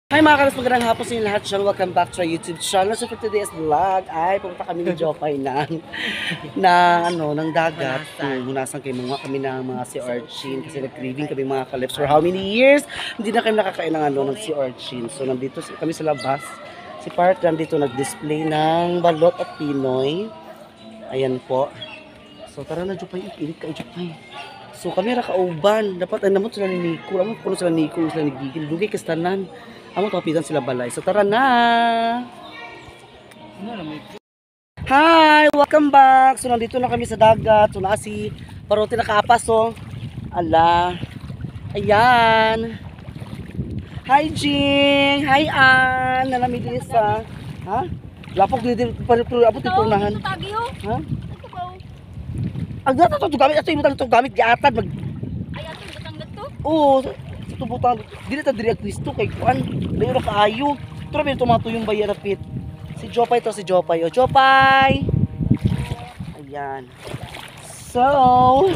Hi mga kalas, magandang hapon sa inyo lahat. Welcome back to our YouTube channel. So for today's vlog ay pumunta kami ni Jopay ng dagat. Hunasan kayo kami ng mga sea urchin kasi nag-craving kami mga kalips for how many years hindi na kami nakakain ng sea urchin. So nandito kami sa labas. Si Park nandito nag-display ng balot at pinoy. Ayan po. So tara na Jopay, ilit ka Jopay. So kami rakauban. Dapat namot sila ni Nico. Amo ko sila Nico, sila ni Gigil. Dugay kastanan. Amo kapitan sila balay. So tara na. Hi, welcome back. So nandito na kami sa dagat. So naa si Parote nakaapas so. Ala. Ayan. Hi Jing. Hi Ann. Nanami din sa. Ha? Lapok din abot dito unahan. Ha? Ang data to gamit ato imutang to gamit giatad mag. Ay ato butang dito. Oo. Tubutan dili ta diri Kristo kay kuan dili kaayo pero may tumato yung bayan pit si Jopay to si Jopay o Jopay ayan so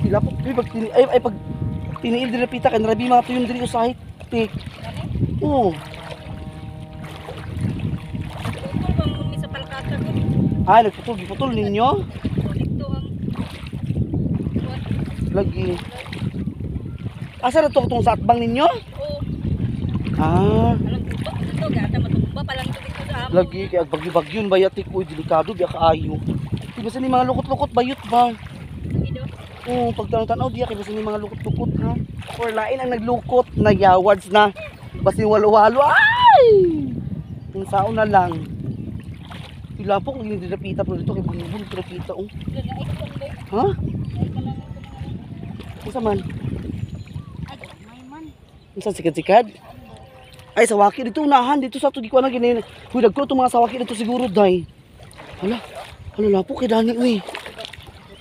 pila po ay pag tiniil diri pita kay narabi mga tuyong diri usahit tik oo Sa palkata ko. ay nagputol ninyo Dito ang lagi asa na to sa atbang ninyo oo. ah Alam ko dito gata matumba pa lang dito sa amo. lagi kay bagyo-bagyo yun bayatik uy delikado biya kaayo di ba sa ni mga lukot-lukot bayot ba Dito. oo pagtanaw diya kay ba sa ni mga lukot-lukot ha or lain ang naglukot na yawards na basi walo-walo ay yung sao na lang ilapok ng hindi napita pero dito kay bunibun napita oh ha isa man isa sikad-sikad ay sawaki dito unahan dito sa to di ko na ginayon huy dagko to mga sawaki dito siguro day hala lapok kay dani uy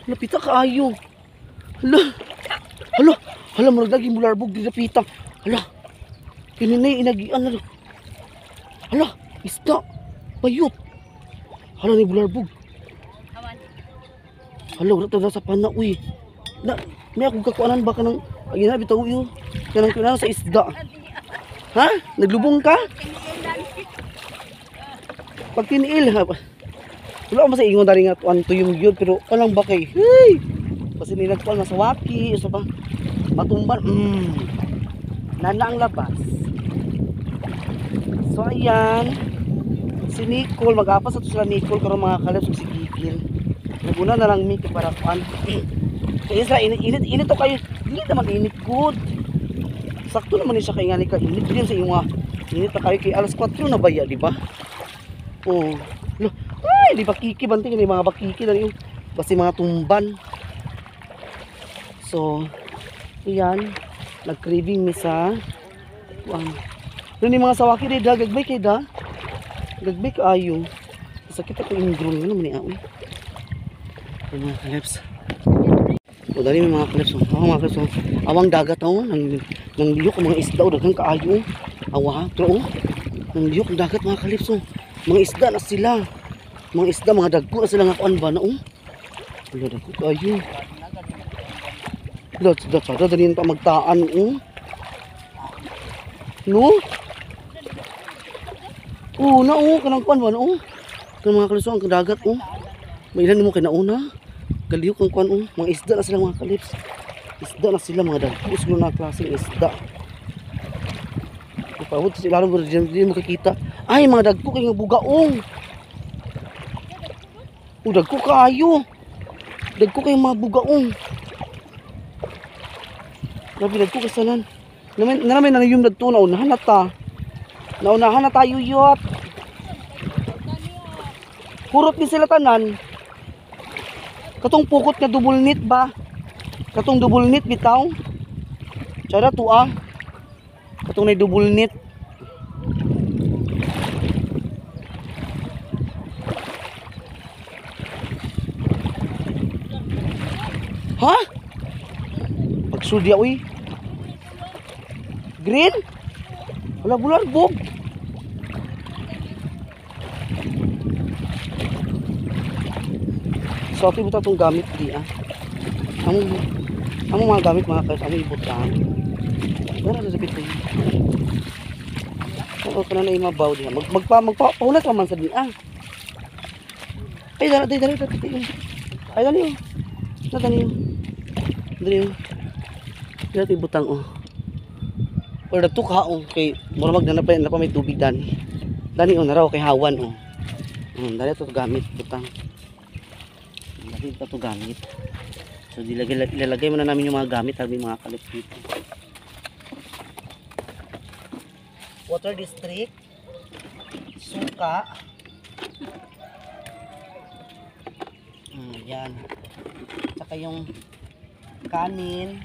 hala pita kaayo hala murag lagi mularbog di pita hala kininay inagian hala isda bayot hala ni bularbog Aman. hala wala ta sa pana uy na may akong kakuanan ba ka ng agina bitaw uy kanang sa isda ha? Naglubong ka? Pag tiniil ha? Wala ko masa ingon na rin nga tuyong yun pero walang bakay hey! Kasi nilagpuan na sa waki isa pa matumban nana ang labas so ayan si Nicole mag-apas at sila Nicole karon mga kalabs si Gigil naguna na lang Mickey para kuan kaya sa init to kayo hindi naman init good sakto naman siya kay ngani ka init din sa inyo init na kayo kay alas 4 na baya di ba oh ay di bakiki banting ni mga bakiki na yung basi mga tumban so iyan nag-craving mi sa ni mga sawaki di da gagbay kay da gagbay kaayo sakit ako yung drone ano man ni aoy mga kalips o dali mga kalips mga kalips awang dagat nang liyok ang mga isda o daghang kaayo awa pero nang liyok ang dagat mga kalips mga isda na sila mga dagko na sila nga kuan ba na wala dagko kaayo sada dali ta magtaan no na kanang kuan ba na kanang mga kalips ang dagat may ilan mo kay nauna galiyok ang kuan mga isda na sila mga kalips isda na sila mga dagko siguro na klaseng isda ipawod sila lang hindi mo makikita ay mga dagko kay nga bugaong dagko kayo dagko kay mga bugaong grabe dagko kasalan naman na yung dagto na unahan na tayo yot purot ni sila tanan katong pukot nga double knit ba katong double knit bitaw tsara to katong na double knit ha pagsudya uy green wala bularbog so ito buta itong gamit di ang mga gamit mga kais ang ibutang Wala na sa bitay. Oo, kana na imabaw diha. Magpaunat man sa din. Ay, dali. Ay, dali. Dali. Dali butang oh. Or nagtuka oh kay mura magdana pa may tubig dani. Dani oh naraw kay hawan oh. Dali to gamit butang. Dali pa to gamit. So ilalagay muna namin yung mga gamit sabi mga kalip dito. Water district. Suka. Yan. Tsaka yung kanin.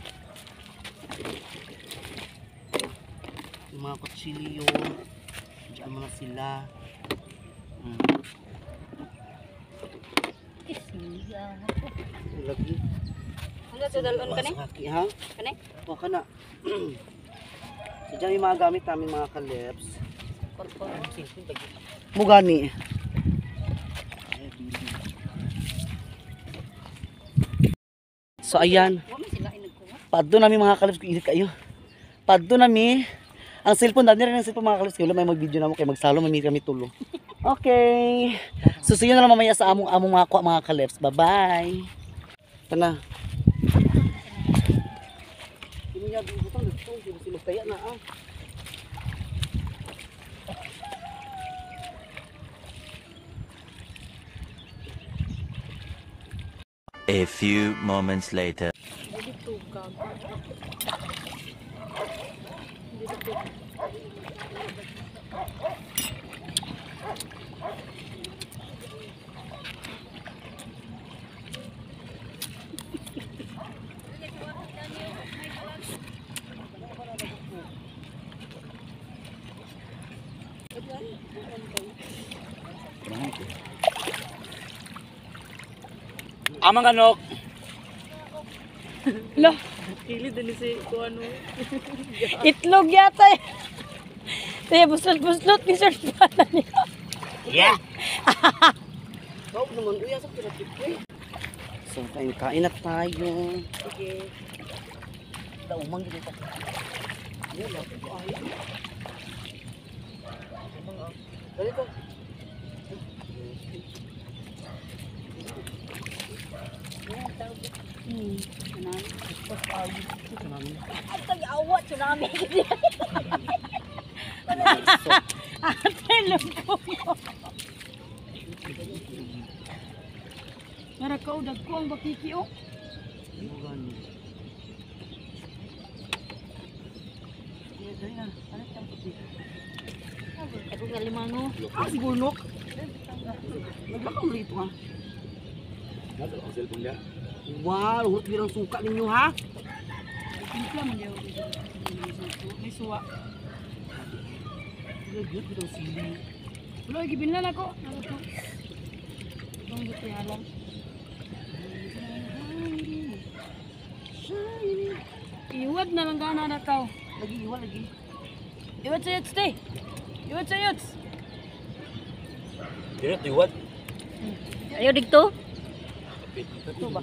Yung mga kutsilyo. Diyan muna sila. Lagi. Hanggang sa dalon ka ni? Ha? Kani? O ka na. So dyan yung mga gamit namin mga kalips. Mugani. So ayan. Wa man sila inagkuha. Padto namin mga kalips kung ilit kayo. Padto namin. Ang cellphone dami rin ang cellphone mga kalips. Kaya wala may mag-video na mo kay magsalo kami tulo. Okay. So see you na lang mamaya sa among mga kalips. Bye-bye. Tana. Hindi niya butang dito. Sila kaya na A few moments later. Amang kanok. Lah, Kili din si ko ano. itlog yata eh. Kaya buslot ni Sir pala niya. Yeah. Kau naman uya sa pinatipre. So kain na tayo. Sige. Daumang gid ta. Wala ko ay. Dali to. Ay, kag-awa, tsunami. Ate, lumpo mo. Nara ka, udag ko ang bakiki, oh. Ako nga limango. Siguro nok. Naglakaw na ito ha. Nasa ang cellphone niya. Wow, hurot birang suka ninyo ha. Timpla man daw. May suwa. Hurot birang sili. Wala, gibinlan ako. Ano to? Itong gusto yung alam. Iwad na lang gana na tao. Lagi, iwan lagi. Iwad sa yuts, te. Iwad sa yuts. Dito tiwad. Ayaw dito. Ito ba?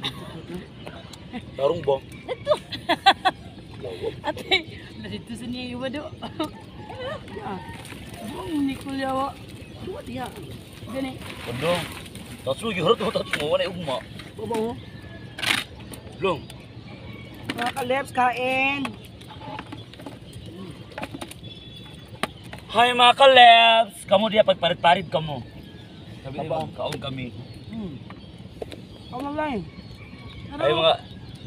Tarong bong. Ate, dito sa niya iwad do. Buong Nicole yawa. Tuwa diya. Gani. Kondong. Tatsu gihurot mo tatsu mo wala ugma. Baba mo. Long. Mga kaleps, kain. Hi mga kalebs! Kamu dia pagparit-parit kamu. Sabi Aba. niyo, kaon kami. Kamu lang.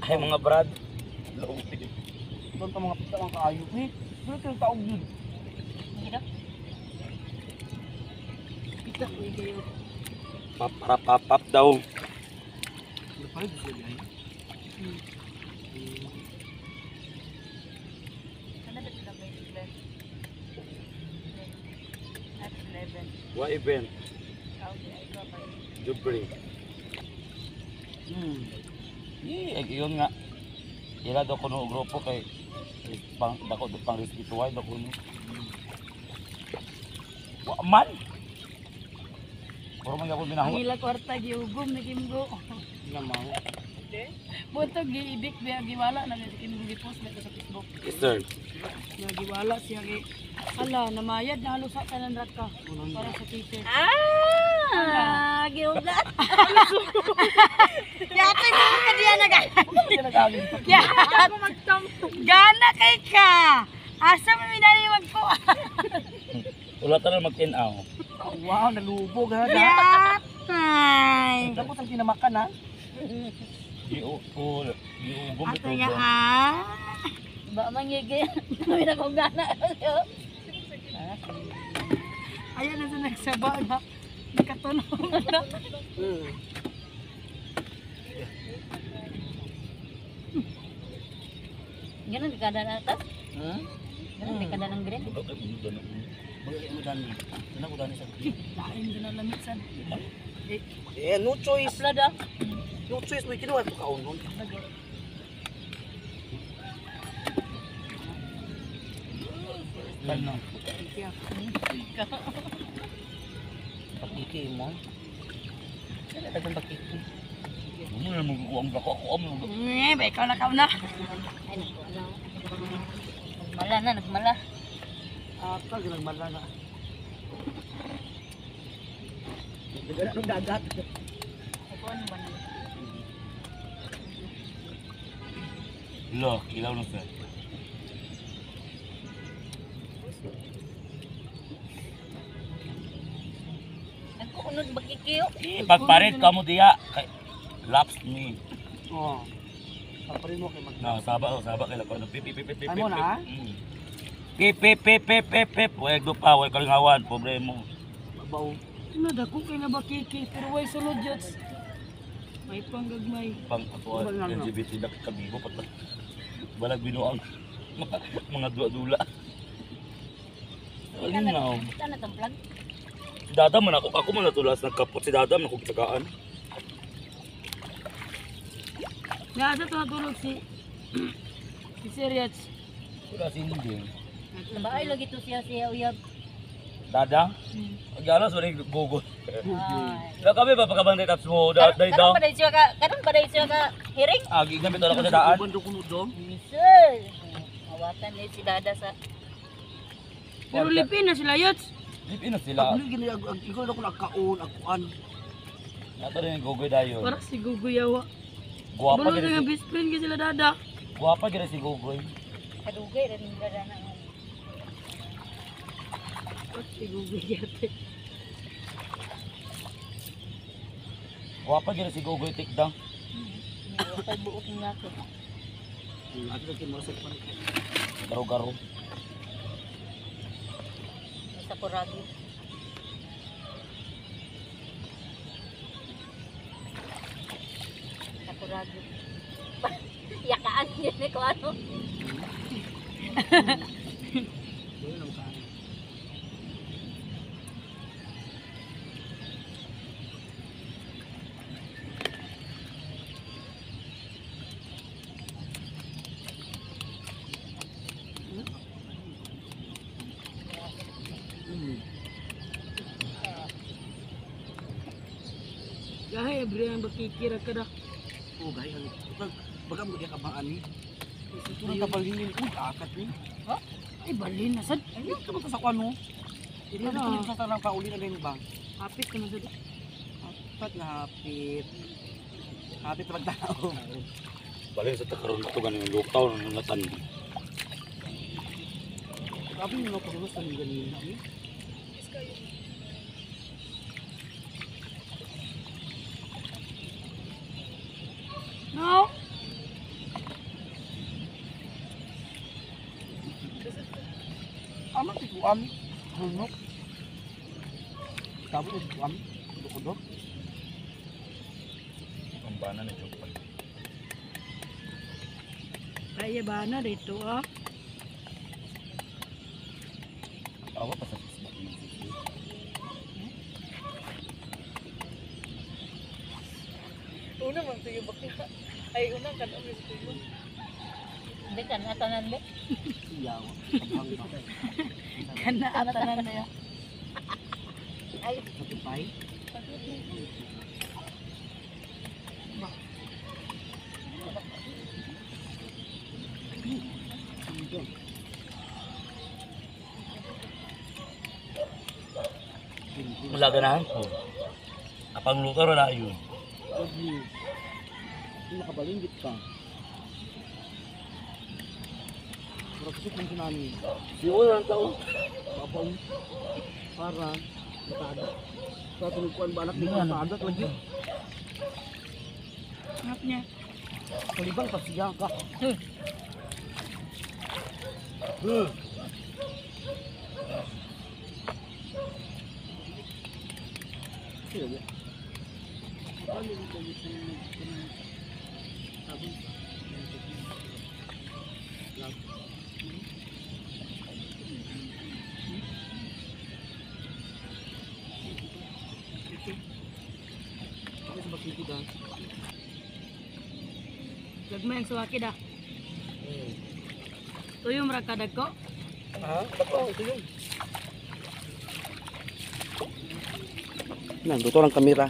Hi mga brad. Doon ka mga pita mga kaayo. Pero kayo taog yun. Gida. Pita ko kayo. Pap daw. Napalad siya yan. Ano ba ito may event? At 11. What event? Okay, ay ko pa. Jubri. Iyon nga. Ila daw ko no grupo kay dako pang respetuhay daw ko no. Wa man. Puro man ako Ang binahon. ila kwarta giugom na kimgo. Namaw. Buntog giibik biya giwala na sa kinong gipost na sa Facebook. Yes, sir. Nga giwala siya gi ala namayad na halos sa tanan rat ka para sa teacher. Giugat. Yate mo ka diya Ya, ako magtam. Gana kay ka. Asa mo minaliwag ko? Wala ka na mag-in-aw. Wow, nalubog ha. Yatay. Tapos ang kinamakan ha. Giugom Ato ito. ya ha. Ba mangigi. Kami na kong gana. Ayan na sa nagsaba na. Nakatunog na. Ganun di kada na atas. Ganun di kada ng green. Lain din na lamisan. Eh, no choice. Plada. No choice. May kinuha ito kaunon. Ano? Pakiki mo. Kaya tagang pakiki. Ano na mag-uwang ako? Ba ikaw na kauna. Ay naku ano. Nagmala na, nagmala. Atal, ginagmala na. Nagana ng dagat. Ako ano ba na? Lo, ilaw na sir. Nagkuunod ba kikiyo? Ipagparit ka mo diya. Laps me. Oo. Paparin mo kay mag... Na, saba kay lako. Pip, pip, pip, pip, pip. Ay mo na, ha? Pip, pip, pip, pip, pip, pip. Huwag do pa, huwag kalingawan. Problemo. Babaw. Ano dako kay na bakiki pero way sulod jots. May panggagmay. Pang ako, LGBT na kabibo pa. Balag binuang. Mga dula-dula. Alinaw. Ito na itong plug. Si Dada man ako man natulas nagkapot si Dada man ako kitsagaan. Nga sa tulog si Sir Yats. Wala si hindi. Nabaay lagi to siya uyab. Dada? Pag-alas wala yung gugol. Ay. Na kami ba pagkabantay taps mo? Day daw. Karon pa dahil siya ka hiring? Agi gamit wala ko sa daan. Bando ko dong. Sir. Awatan ni si Dada sa Pero lipin na sila Yats. Lipin na sila. Ako gini ikaw na ko nagkaon, akuan. Nato rin yung gugoy dayon. Para si Guguyawa. Guwapa Bulo gina nga si best friend ka sila Dada. Guwapa gina si gugoy. kadugay rin yung Dada na. Si Guguyate. Guwapa gina si gugoy tikdang. May buot niya ako. Ato na kinmasok pa. Garo-garo. Sa Kuragi. Sa Kuragi. Yakaan niya ni ko ano. Gahay abri ang bakikira ka da. Oh, gay ang baga mo dia kabang ani. Ito na kabalingin ko akat ni. Ay balin na sad. Ay, ka ba sa kwano? Ito na sa tanang pauli na din bang. Hapit ka na sad. Pat na hapit. Hapit magtao. Balik sa takaroon ito ganing lukaw ng natan. Grabe mo ko sa ganina ni. No. Ama ti kuam. Hunok. Tabo ti kuam. Kudo. Ang bana na chupan. Kaya ba na dito ah? Awa pa sa Facebook. Una man tuyo bakita. Ay una kan ang tuyo. Hindi ka na tanan be. Iyaw. Kabang ba. Kana atanan na ya. Ay, Spotify. Wala ganahan ko. Apang luto wala yun. Lagi. Hindi nakabalinggit ka. Pero kasi kung sinani, Siguro lang tao. babang, para, matadak. Sa tulikuan ba anak ni matadak lagi. Ngap niya. Kalibang pasiya ka. Gagmay ang suwaki da. Tuyo marakadag ko. Ha? Bato, ito yun. Nandito lang kamera.